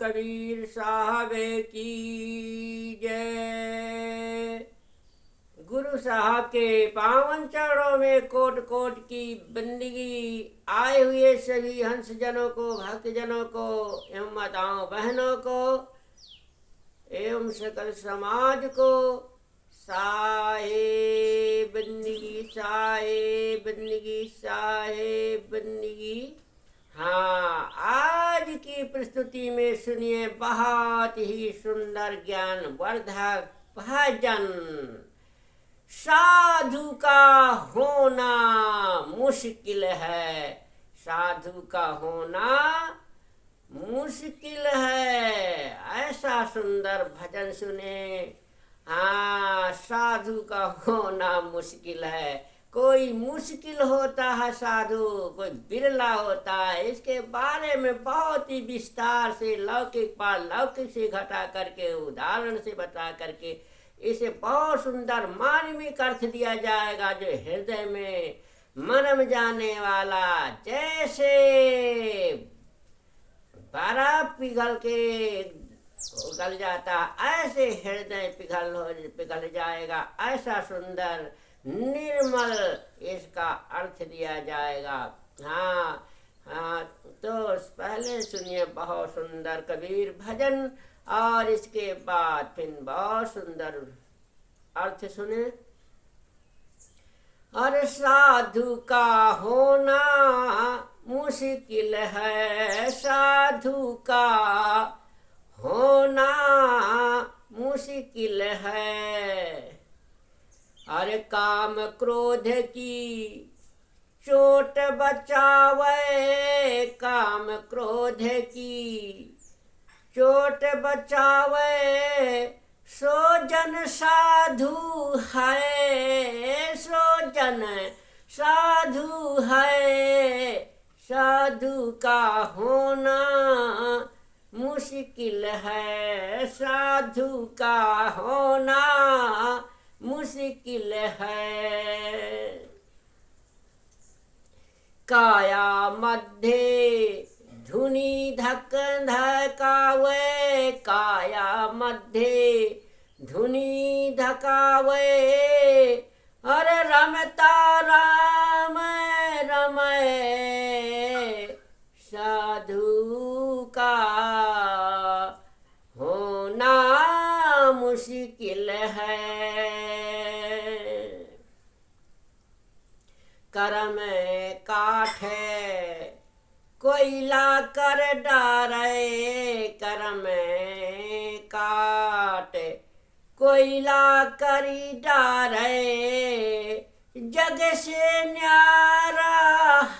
कबीर साहब की जय। गुरु साहब के पावन चरणों में कोट कोट की बंदगी। आए हुए सभी हंस जनों को, भक्त जनों को एवं माताओं बहनों को एवं सकल समाज को साहे बंदगी, साहे बंदगी, साहे बंदगी। हाँ, आज की प्रस्तुति में सुनिए बहुत ही सुंदर ज्ञान वर्धक भजन। साधु का होना मुश्किल है, साधु का होना मुश्किल है। ऐसा सुंदर भजन सुने। हाँ, साधु का होना मुश्किल है। कोई मुश्किल होता है साधु, कोई बिरला होता है। इसके बारे में बहुत ही विस्तार से लौकिक पारलौकिक से घटा करके, उदाहरण से बता करके इसे बहुत सुंदर मार्मिक अर्थ दिया जाएगा, जो हृदय में मरम जाने वाला। जैसे बर्फ पिघल के गल जाता, ऐसे हृदय पिघल जाएगा। ऐसा सुंदर निर्मल इसका अर्थ दिया जाएगा। हाँ हाँ, तो पहले सुनिए बहुत सुंदर कबीर भजन और इसके बाद फिर बहुत सुंदर अर्थ सुने। और साधु का होना मुश्किल है, साधु का होना मुश्किल है। अरे काम क्रोध की चोट बचावे, काम क्रोध की चोट बचावे। सो जन साधु है, सो जन साधु है। साधु का होना मुश्किल है, साधु का होना मुश्किल है। काया मध्य धुनि धक धकावे, काया मध्य धुनि धकावे। अरे रमता राम रमय, साधु का होना मुश्किल है। करम काठ कोयला कर डारे, करम काट कोयला करी डारे। जग से न्यारा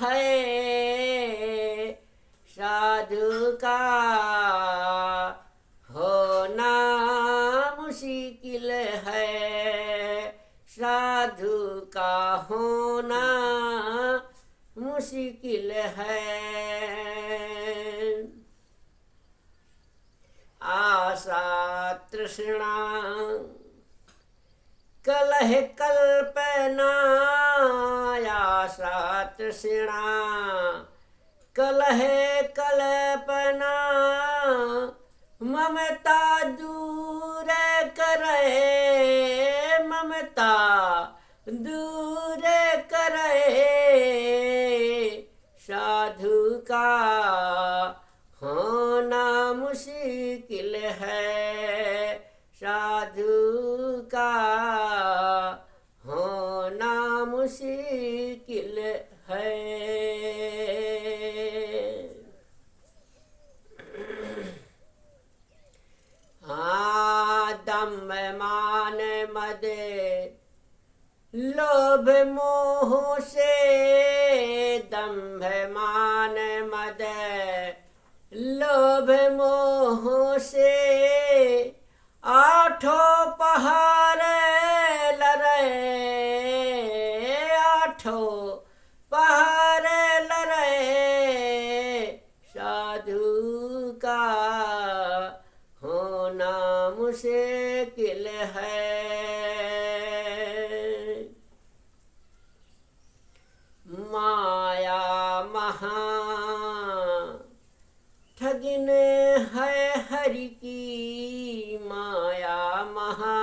है, साधु का होना मुश्किल है, साधु का होना मुश्किल है। आशा तृष्णा कलह कल्पना, आशा तृष्णा कलह कल्पना। ममता दूर करे, ममता दूर करे। साधु का होना मुश्किल है, साधु का होना मुश्किल है। हाँ, दम्भ मान मद लोभ मोह से, दम्भ मान मद लोभ मोह से। आठों पहाड़ लड़े, आठों पहाड़ लड़े। साधु का होना मुश्किल है। माया महा ठगिन है हरि की माया महा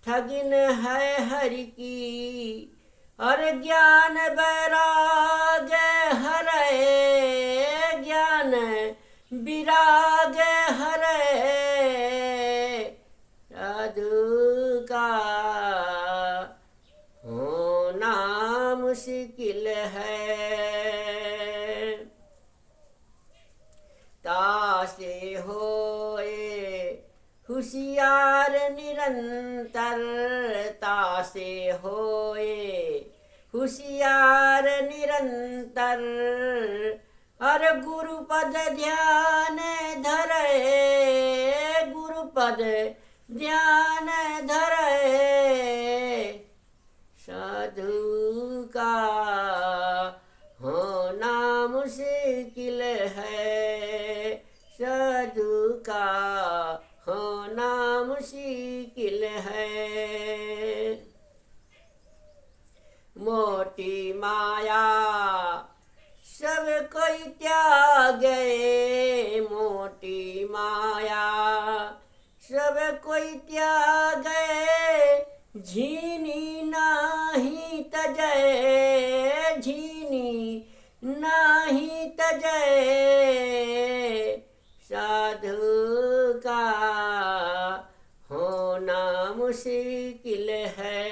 ठगिन है हरि की। और ज्ञान वैराग हरै, ज्ञान विराग हरै, साधु का होना मुश्किल है। तासे होए होशियार निरंतर, तासे होए होशियार निरंतर। और गुरुपद ध्यान धरे, गुरुपद ध्यान धरे, साधु का होना मुश्किल है, साधु का होना मुश्किल है। मोटी माया सब कोई त्यागे, मोटी माया सब कोई त्यागे। झीनी नाही तजय, झीनी नाही तजय, साधु का होना मुश्किल है।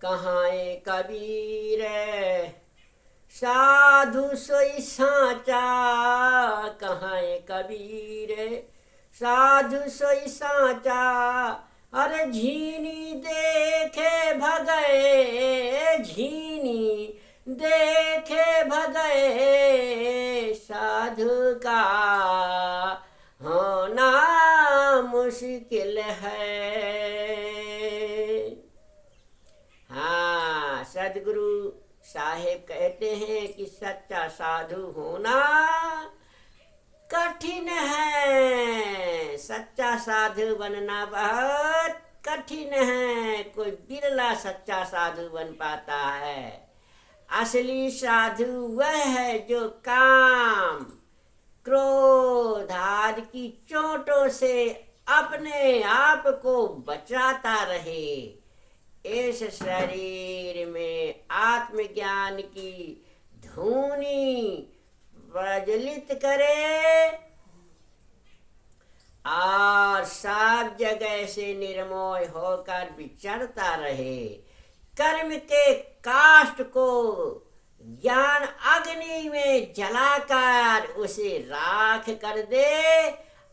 कहाँ कबीर साधु सोई साचा, कहाँ कबीर साधु सोई साचा। अरे झीनी देखे भगए, झीनी देखे भगए, साधु का होना मुश्किल है। हाँ, सदगुरु साहेब कहते हैं कि सच्चा साधु होना कठिन है, सच्चा साधु बनना बहुत कठिन है। कोई बिरला सच्चा साधु बन पाता है। असली साधु वह है जो काम क्रोध आदि की चोटों से अपने आप को बचाता रहे। इस शरीर में आत्मज्ञान की धूनी प्रज्वलित करे और सब जगह से निर्मोह होकर विचरता रहे। कर्म के काष्ठ को ज्ञान अग्नि में जलाकर उसे राख कर दे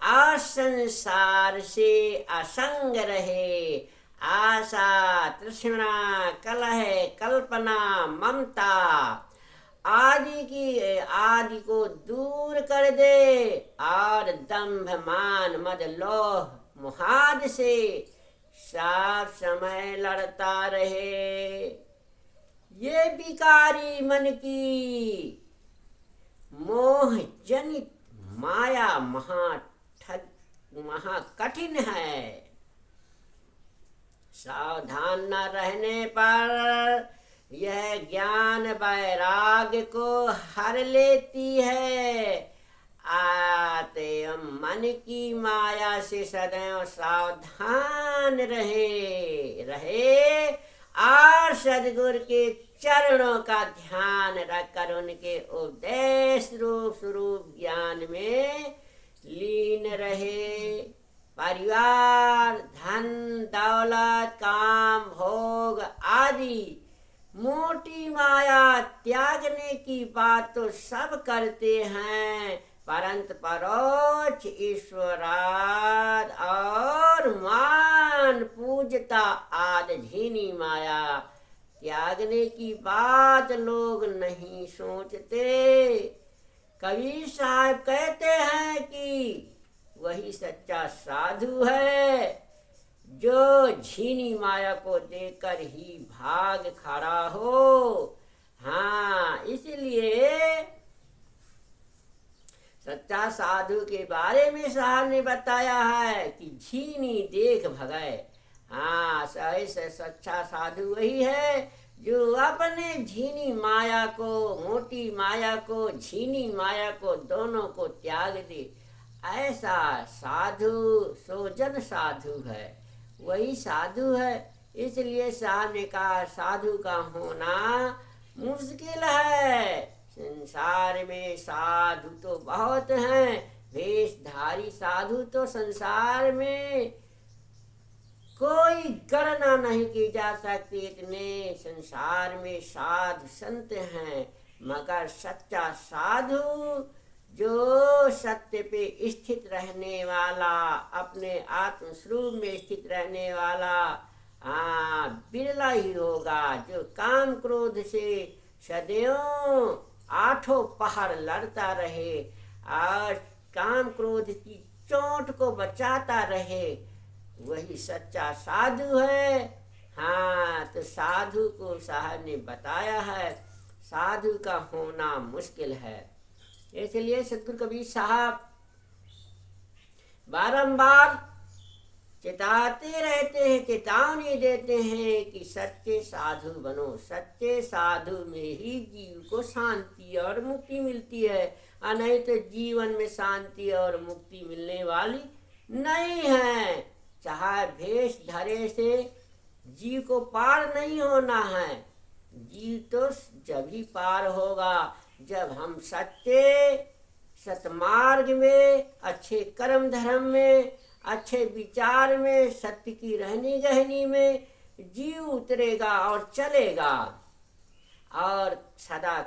और संसार से असंग रहे। आशा तृष्णा कलह कल्पना ममता आदि को दूर कर दे और दंभ मान मद लोभ मुहाद से सब समय लड़ता रहे। ये विकारी मन की मोह जनित माया महा कठिन है। सावधान न रहने पर यह ज्ञान वैराग्य को हर लेती है। आते मन की माया से सदैव सावधान रहे और सद्गुरु के चरणों का ध्यान रखकर उनके उपदेश रूप स्वरूप ज्ञान में लीन रहे। परिवार धन दौलत काम भोग आदि मोटी माया त्यागने की बात तो सब करते हैं, परंतु परोक्ष ईश्वराद और मान पूजता आदि झीनी माया त्यागने की बात लोग नहीं सोचते। कबीर साहब कहते हैं कि वही सच्चा साधु है जो झीनी माया को देखकर ही भाग खड़ा हो। हाँ, इसलिए सच्चा साधु के बारे में साहब ने बताया है कि झीनी देख भगए। हाँ, सही से सच्चा साधु वही है जो अपने झीनी माया को, मोटी माया को, झीनी माया को, दोनों को त्याग दे, ऐसा साधु सोजन साधु है, वही साधु है। इसलिए साहब ने कहा साधु का होना मुश्किल है। संसार में साधु तो बहुत हैं, वेशधारी साधु तो संसार में कोई गणना नहीं की जा सकती। इतने संसार में साधु संत हैं, मगर सच्चा साधु जो सत्य पे स्थित रहने वाला, अपने आत्म स्वरूप में स्थित रहने वाला, बिरला ही होगा। जो काम क्रोध से सदैव आठों पहर लड़ता रहे और काम क्रोध की चोट को बचाता रहे, वही सच्चा साधु है। तो साधु को साहब ने बताया है साधु का होना मुश्किल है। इसलिए सतगुरु कबीर साहब बारंबार चिताते रहते हैं, चेतावनी देते हैं कि सच्चे साधु बनो। सच्चे साधु में ही जीव को शांति और मुक्ति मिलती है, और नहीं तो जीवन में शांति और मुक्ति मिलने वाली नहीं है। चाहे भेष धरे से जीव को पार नहीं होना है। जीव तो जब ही पार होगा जब हम सत्य सतमार्ग में, अच्छे कर्म धर्म में, अच्छे विचार में, सत्य की रहनी गहनी में जीव उतरेगा और चलेगा, और सदा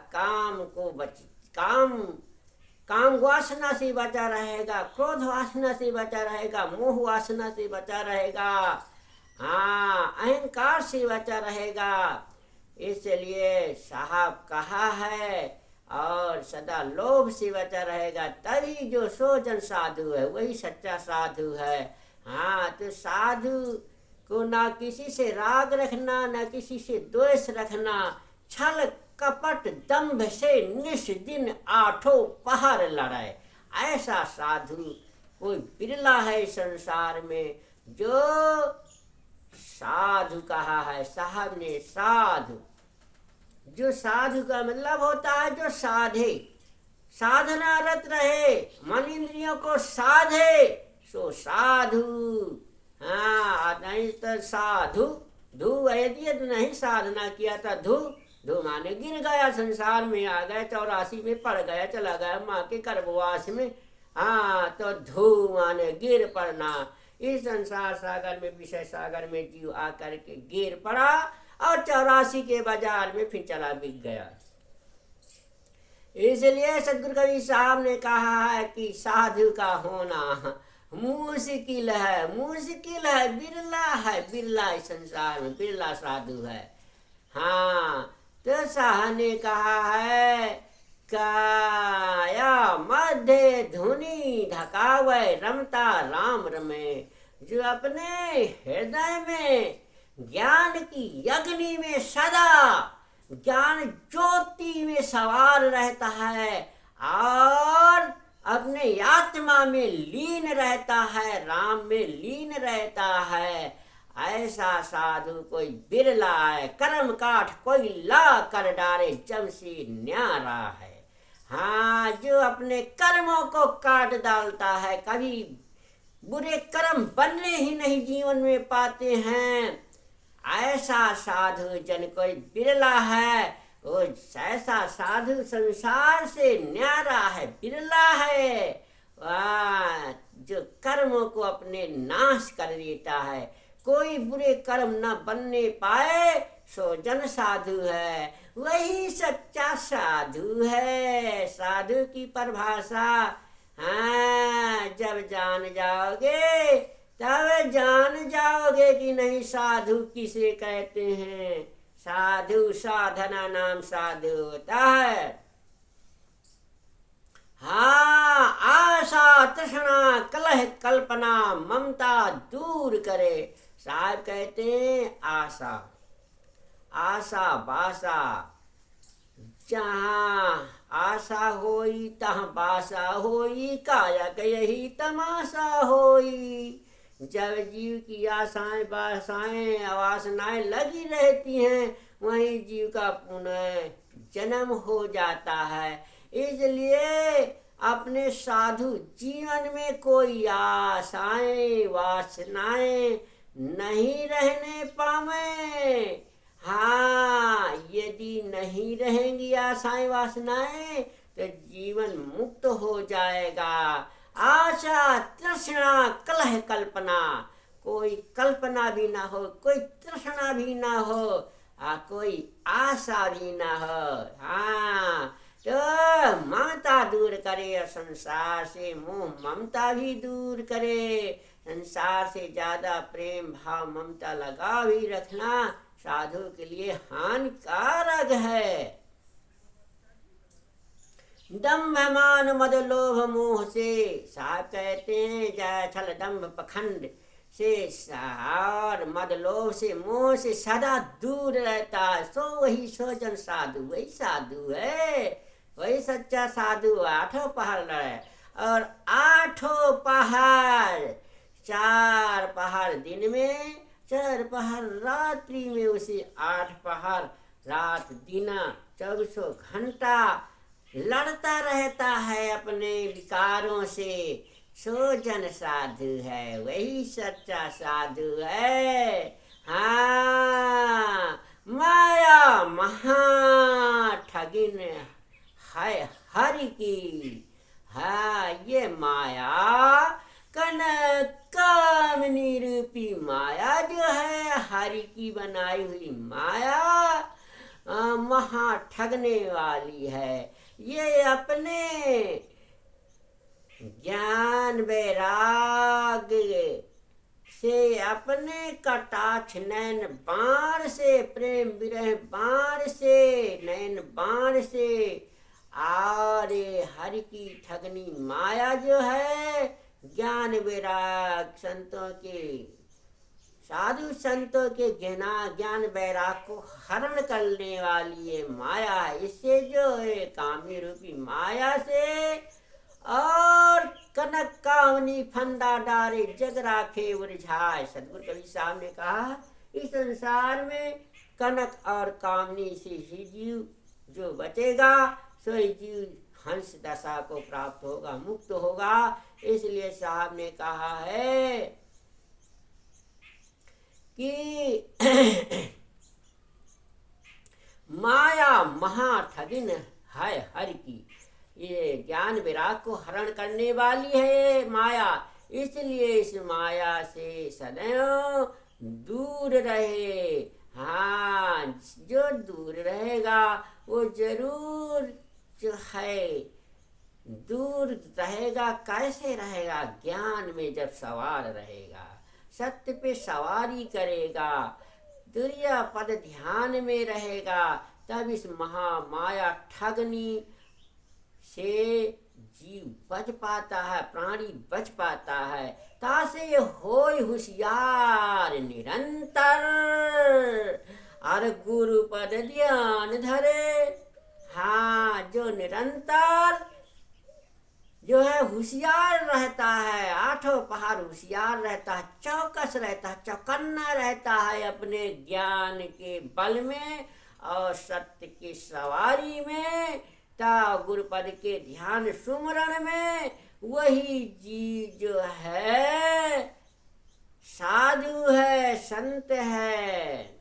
काम वासना से बचा रहेगा, क्रोध वासना से बचा रहेगा, मोह वासना से बचा रहेगा, अहंकार से बचा रहेगा। इसलिए साहब कहा है, और सदा लोभ से बचा रहेगा, तभी जो सोजन साधु है वही सच्चा साधु है। तो साधु को ना किसी से राग रखना, ना किसी से द्वेष रखना, छल कपट दंभ से निस दिन आठों पहर लड़ाए, ऐसा साधु कोई बिरला है संसार में। जो साधु कहा है साहब ने, साधु जो साधु का मतलब होता है जो साधे, साधना रत रहे, मन इंद्रियों को साधे, सो साधु। नहीं तो साधु धू, यदि नहीं साधना किया था धू माने गिर गया, संसार में आ गया, 84 में पड़ गया, चला गया माँ के गर्भवास में। तो धू माने गिर पड़ना। इस संसार सागर में, विषय सागर में जीव आकर के गिर पड़ा और 84 के बाजार में फिर चला बिक गया। इसलिए सतगुरु कबीर साहब ने कहा है कि साधु का होना मुश्किल है, मुश्किल है, बिरला है, बिरला इस संसार में बिरला साधु है। तो साहब ने कहा है काया मध्य धुनी ढकावे रमता राम रमे। जो अपने हृदय में ज्ञान की अग्नि में सदा ज्ञान ज्योति में सवार रहता है और अपने आत्मा में लीन रहता है, राम में लीन रहता है, ऐसा साधु कोई बिरला है। कर्म काठ कोई ला कर डारे जम से न्यारा है। जो अपने कर्मों को काट डालता है, कभी बुरे कर्म बनने ही नहीं जीवन में पाते हैं, ऐसा साधु जन कोई बिरला है। वो ऐसा साधु संसार से न्यारा है, बिरला है, जो कर्मों को अपने नाश कर देता है। कोई बुरे कर्म न बनने पाए सो जन साधु है, वही सच्चा साधु है। साधु की परिभाषा जब जान जाओगे तब जान जाओगे कि नहीं साधु किसे कहते हैं। साधु साधना नाम साधु होता है। आशा तृष्णा कलह कल्पना ममता दूर करे। साहब कहते हैं आशा, आशा बासा, जहाँ आशा होई तहाँ बासा होई, काया यही तमाशा होई। जब जीव की आशाएं वासनाएं वासनाएं लगी रहती हैं वहीं जीव का पुनः जन्म हो जाता है। इसलिए अपने साधु जीवन में कोई आशाएं वासनाएं नहीं रहने पावे। हाँ, यदि नहीं रहेंगी आशाएं वासनाएं तो जीवन मुक्त हो जाएगा। आशा तृष्णा कलह कल्पना, कोई कल्पना भी ना हो, कोई तृष्णा भी ना हो, कोई आशा भी ना हो। हाँ, तो ममता दूर करे और संसार से मोह ममता भी दूर करे। संसार से ज्यादा प्रेम भाव ममता लगा भी रखना साधु के लिए हानिकारक है। दम्भ मान मद लोभ मोह से, साहब कहते हैं जय छल दम्भ पखंड से और मद लोभ से मोह से सदा दूर रहता है, सो वही सोजन साधु, वही साधु है, वही सच्चा साधु। आठों पहाड़ है और आठों पहाड़, 4 पहाड़ दिन में, 4 पहाड़ रात्रि में, उसी 8 पहाड़ रात दिन 24 घंटा लड़ता रहता है अपने विकारों से। सो जन साधु है, वही सच्चा साधु है। हाँ, माया महा ठगिन है हरि की। हाँ, ये माया कामनी रूपी माया जो है, हरि की बनाई हुई माया महा ठगने वाली है। ये अपने ज्ञान वैराग्य से, अपने कटाक्ष नैन बाण से, प्रेम विरह बाण से, नैन बाण से, और हरि की ठगनी माया जो है, ज्ञान वैराग संतों के, साधु संतों के ज्ञान वैराग को हरण करने वाली ये माया है। इससे जो है कामी रूपी माया से और कनक कामनी फंदा डारे जग राखे उलझाए। सदगुरु कबीर साहब ने कहा इस संसार में कनक और कामनी से ही जीव जो बचेगा सो ही जीव हंस दशा को प्राप्त होगा, मुक्त होगा। इसलिए साहब ने कहा है कि माया महा ठगिन है हरि की, ये ज्ञान विराग को हरण करने वाली है माया। इसलिए इस माया से सदैव दूर रहे। हाँ, जो दूर रहेगा वो जरूर जो है दूर रहेगा। कैसे रहेगा? ज्ञान में जब सवार रहेगा, सत्य पे सवारी करेगा, तुर्य पद ध्यान में रहेगा, तब इस महामाया ठगनी से जीव बच पाता है, प्राणी बच पाता है। तासे होय होशियार निरंतर, और गुरु पद ध्यान धरे। हाँ, जो निरंतर जो है होशियार रहता है, आठों पहाड़ होशियार रहता है, चौकस रहता है, चौकन्ना रहता है अपने ज्ञान के बल में और सत्य की सवारी में, ता गुरुपद के ध्यान सुमरण में, वही जीव जो है साधु है, संत है।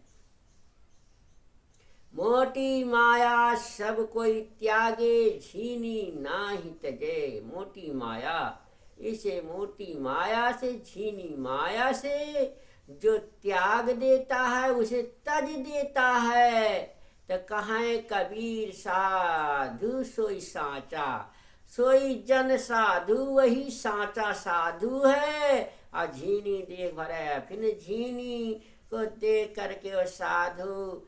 मोटी माया सब कोई त्यागे, झीनी नाही तजे। मोटी माया, इसे मोटी माया से, झीनी माया से जो त्याग देता है उसे तज देता है। तो कहें कबीर साधु सोई साचा, सोई जन साधु वही साचा साधु है। और झीनी देख भरे, फिर झीनी को देख करके वो साधु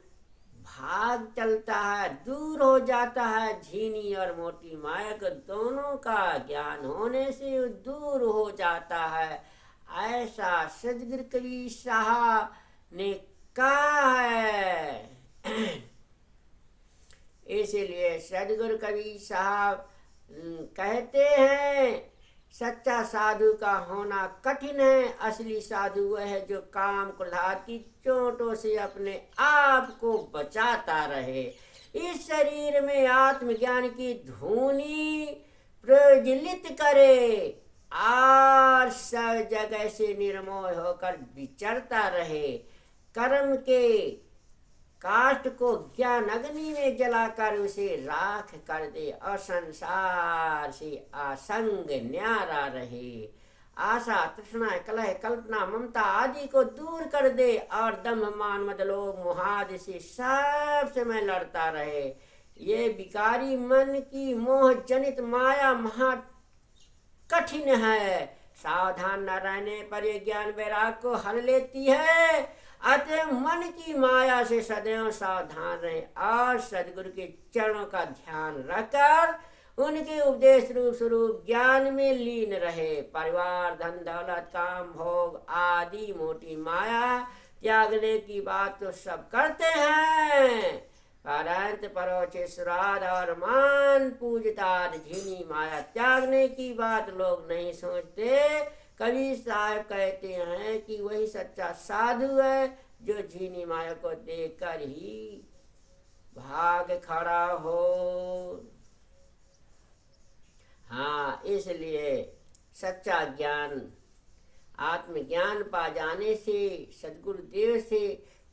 भाग चलता है, दूर हो जाता है। झीनी और मोटी माया को दोनों का ज्ञान होने से दूर हो जाता है। ऐसा सदगुरु कबीर साहब ने कहा है। इसलिए सदगुरु कबीर साहब कहते हैं सच्चा साधु का होना कठिन है। असली साधु वह है जो काम क्रोधादि की चोटों से अपने आप को बचाता रहे, इस शरीर में आत्मज्ञान की धुनी प्रज्वलित करे और सब जगह से निर्मोह होकर विचरता रहे। कर्म के काष्ठ को ज्ञान अग्नि में जलाकर उसे राख कर दे और संसार से असंग न्यारा रहे। आशा तृष्णा कलह कल्पना ममता आदि को दूर कर दे और दम्भ मान मद लोभ मोहादि से सब समय लड़ता रहे। ये विकारी मन की मोह जनित माया महा कठिन है, सावधान न रहने पर ये ज्ञान वैराग को हर लेती है। अतः मन की माया से सदैव सावधान रहे और सदगुरु के चरणों का ध्यान रखकर उनके उपदेश रूप स्वरूप ज्ञान में लीन रहे। परिवार धन दौलत काम भोग आदि मोटी माया त्यागने की बात तो सब करते हैं, परंतु परोक्षेश्वराद और मान पूजताद झीनी माया त्यागने की बात लोग नहीं सोचते। कबीर साहब कहते हैं कि वही सच्चा साधु है जो झीनी माया को देखकर ही भाग खड़ा हो। हाँ, इसलिए सच्चा ज्ञान आत्मज्ञान पा जाने से सदगुरुदेव से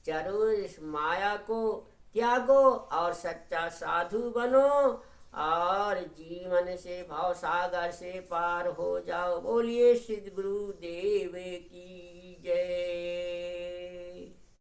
जरूर इस माया को त्यागो और सच्चा साधु बनो और जीवन से भाव सागर से पार हो जाओ। बोलिए श्री गुरुदेव की जय।